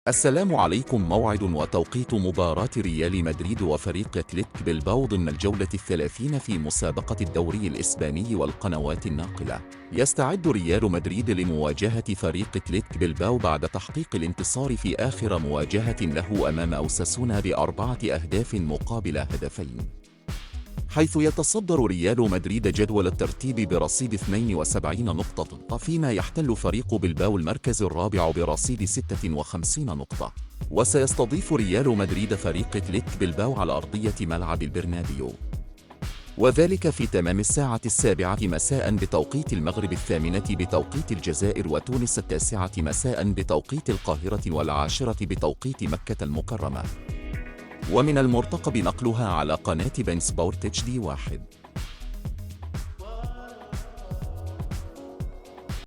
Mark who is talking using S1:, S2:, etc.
S1: السلام عليكم. موعد وتوقيت مباراة ريال مدريد وفريق أتلتيك بلباو ضمن الجولة الثلاثين في مسابقة الدوري الإسباني والقنوات الناقلة. يستعد ريال مدريد لمواجهة فريق أتلتيك بلباو بعد تحقيق الانتصار في آخر مواجهة له أمام أوساسونا ب4 أهداف مقابل هدفين، حيث يتصدر ريال مدريد جدول الترتيب برصيد 72 نقطة، فيما يحتل فريق بلباو المركز الرابع برصيد 56 نقطة. وسيستضيف ريال مدريد فريق أتلتيك بلباو على أرضية ملعب البرنابيو، وذلك في تمام الساعة 7 مساء بتوقيت المغرب، 8 بتوقيت الجزائر، وتونس 9 مساء بتوقيت القاهرة، و10 بتوقيت مكة المكرمة. ومن المرتقب نقلها على قناة بين سبورت HD1.